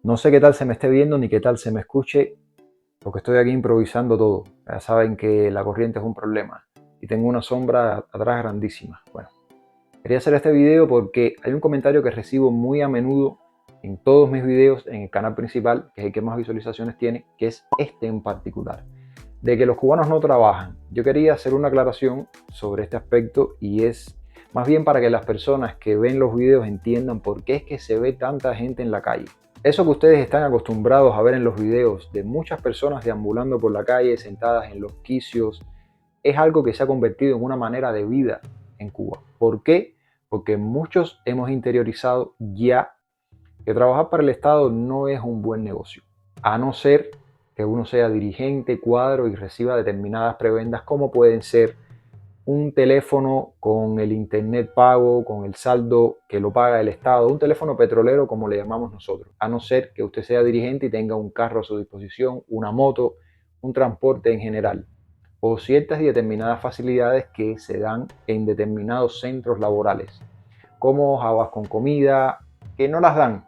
No sé qué tal se me esté viendo ni qué tal se me escuche, porque estoy aquí improvisando todo. Ya saben que la corriente es un problema y tengo una sombra atrás grandísima. Bueno, quería hacer este video porque hay un comentario que recibo muy a menudo en todos mis videos en el canal principal, que es el que más visualizaciones tiene, que es este en particular, de que los cubanos no trabajan. Yo quería hacer una aclaración sobre este aspecto y es más bien para que las personas que ven los videos entiendan por qué es que se ve tanta gente en la calle. Eso que ustedes están acostumbrados a ver en los videos de muchas personas deambulando por la calle, sentadas en los quicios, es algo que se ha convertido en una manera de vida en Cuba. ¿Por qué? Porque muchos hemos interiorizado ya que trabajar para el Estado no es un buen negocio, a no ser que uno sea dirigente, cuadro y reciba determinadas prebendas como pueden ser un teléfono con el internet pago, con el saldo que lo paga el Estado, un teléfono petrolero como le llamamos nosotros, a no ser que usted sea dirigente y tenga un carro a su disposición, una moto, un transporte en general, o ciertas y determinadas facilidades que se dan en determinados centros laborales, como jabas con comida, que no las dan,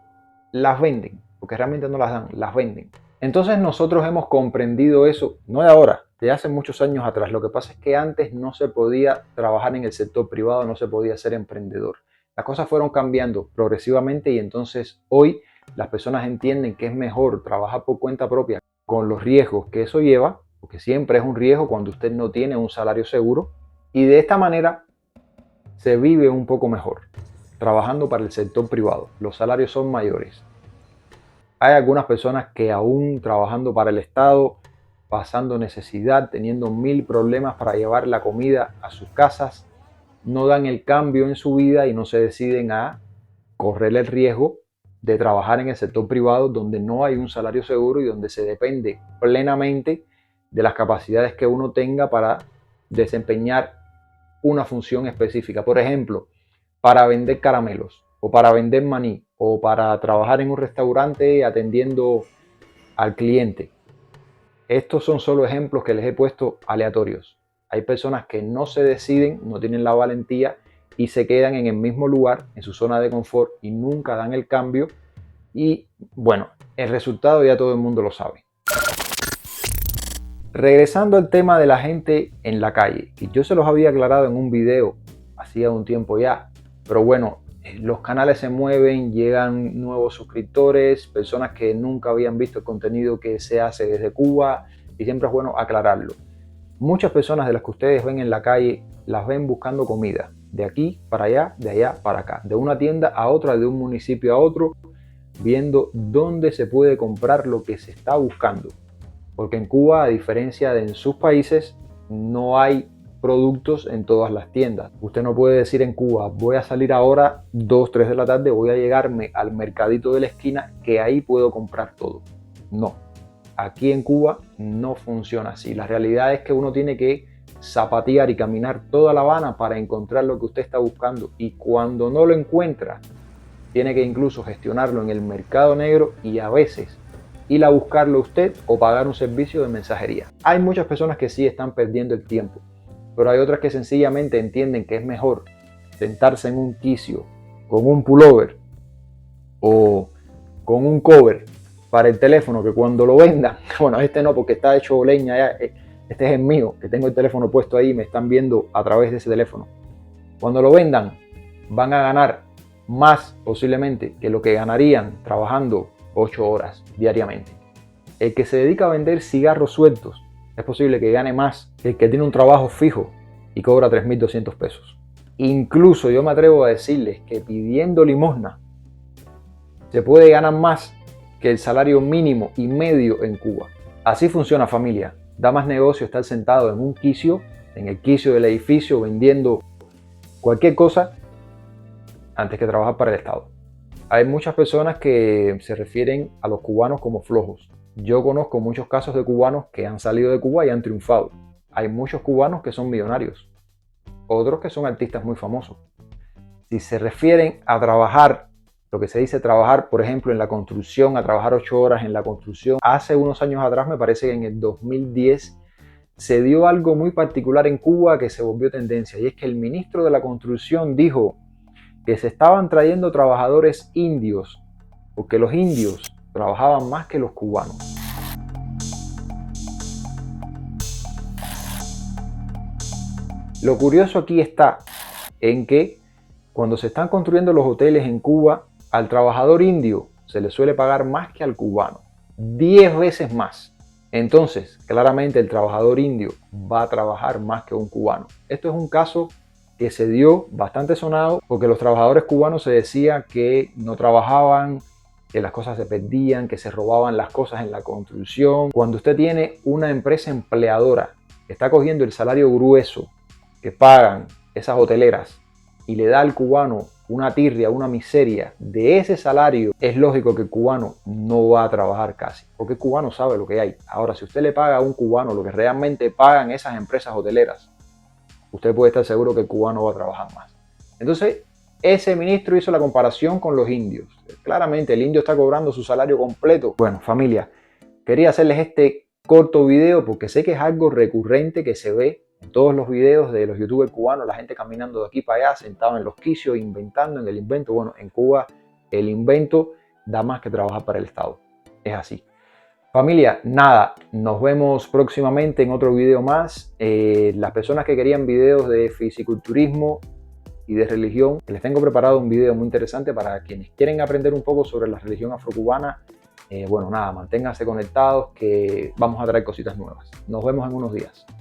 las venden, porque realmente no las dan, las venden. Entonces nosotros hemos comprendido eso, no de ahora, de hace muchos años atrás. Lo que pasa es que antes no se podía trabajar en el sector privado, no se podía ser emprendedor. Las cosas fueron cambiando progresivamente y entonces hoy las personas entienden que es mejor trabajar por cuenta propia con los riesgos que eso lleva, porque siempre es un riesgo cuando usted no tiene un salario seguro, y de esta manera se vive un poco mejor trabajando para el sector privado. Los salarios son mayores. Hay algunas personas que aún trabajando para el Estado, pasando necesidad, teniendo mil problemas para llevar la comida a sus casas, no dan el cambio en su vida y no se deciden a correr el riesgo de trabajar en el sector privado donde no hay un salario seguro y donde se depende plenamente de las capacidades que uno tenga para desempeñar una función específica. Por ejemplo, para vender caramelos o para vender maní o para trabajar en un restaurante atendiendo al cliente. Estos son solo ejemplos que les he puesto aleatorios. Hay personas que no se deciden, no tienen la valentía y se quedan en el mismo lugar, en su zona de confort y nunca dan el cambio. Y bueno, el resultado ya todo el mundo lo sabe. Regresando al tema de la gente en la calle, y yo se los había aclarado en un video hacía un tiempo ya, pero bueno, los canales se mueven, llegan nuevos suscriptores, personas que nunca habían visto el contenido que se hace desde Cuba, y siempre es bueno aclararlo. Muchas personas de las que ustedes ven en la calle las ven buscando comida, de aquí para allá, de allá para acá, de una tienda a otra, de un municipio a otro, viendo dónde se puede comprar lo que se está buscando. Porque en Cuba, a diferencia de en sus países, no hay productos en todas las tiendas. Usted no puede decir en Cuba, voy a salir ahora 2, 3 de la tarde, voy a llegarme al mercadito de la esquina que ahí puedo comprar todo. No, aquí en Cuba no funciona así. La realidad es que uno tiene que zapatear y caminar toda La Habana para encontrar lo que usted está buscando, y cuando no lo encuentra, tiene que incluso gestionarlo en el mercado negro y a veces ir a buscarlo usted o pagar un servicio de mensajería. Hay muchas personas que sí están perdiendo el tiempo, pero hay otras que sencillamente entienden que es mejor sentarse en un quicio con un pullover o con un cover para el teléfono, que cuando lo vendan, bueno, este no porque está hecho leña ya, este es el mío, que tengo el teléfono puesto ahí y me están viendo a través de ese teléfono. Cuando lo vendan van a ganar más posiblemente que lo que ganarían trabajando 8 horas diariamente. El que se dedica a vender cigarros sueltos es posible que gane más que el que tiene un trabajo fijo y cobra 3.200 pesos. Incluso yo me atrevo a decirles que pidiendo limosna se puede ganar más que el salario mínimo y medio en Cuba. Así funciona, familia. Da más negocio estar sentado en un quicio, en el quicio del edificio, vendiendo cualquier cosa antes que trabajar para el Estado. Hay muchas personas que se refieren a los cubanos como flojos. Yo conozco muchos casos de cubanos que han salido de Cuba y han triunfado. Hay muchos cubanos que son millonarios, otros que son artistas muy famosos. Si se refieren a trabajar, lo que se dice trabajar, por ejemplo, en la construcción, a trabajar 8 horas en la construcción, hace unos años atrás, me parece que en el 2010, se dio algo muy particular en Cuba que se volvió tendencia, y es que el ministro de la construcción dijo que se estaban trayendo trabajadores indios, porque los indios trabajaban más que los cubanos. Lo curioso aquí está en que cuando se están construyendo los hoteles en Cuba, al trabajador indio se le suele pagar más que al cubano, 10 veces más. Entonces, claramente el trabajador indio va a trabajar más que un cubano. Esto es un caso que se dio bastante sonado porque los trabajadores cubanos se decía que no trabajaban, que las cosas se perdían, que se robaban las cosas en la construcción. Cuando usted tiene una empresa empleadora que está cogiendo el salario grueso que pagan esas hoteleras y le da al cubano una tirria, una miseria de ese salario, es lógico que el cubano no va a trabajar casi, porque el cubano sabe lo que hay. Ahora, si usted le paga a un cubano lo que realmente pagan esas empresas hoteleras, usted puede estar seguro que el cubano va a trabajar más. Entonces, ese ministro hizo la comparación con los indios. Claramente, el indio está cobrando su salario completo. Bueno, familia, quería hacerles este corto video porque sé que es algo recurrente que se ve en todos los videos de los youtubers cubanos, la gente caminando de aquí para allá, sentado en los quicios, inventando en el invento. Bueno, en Cuba el invento da más que trabajar para el Estado. Es así. Familia, nada, nos vemos próximamente en otro video más. Las personas que querían videos de fisiculturismo y de religión, les tengo preparado un video muy interesante para quienes quieren aprender un poco sobre la religión afrocubana. Bueno, nada, manténganse conectados que vamos a traer cositas nuevas. Nos vemos en unos días.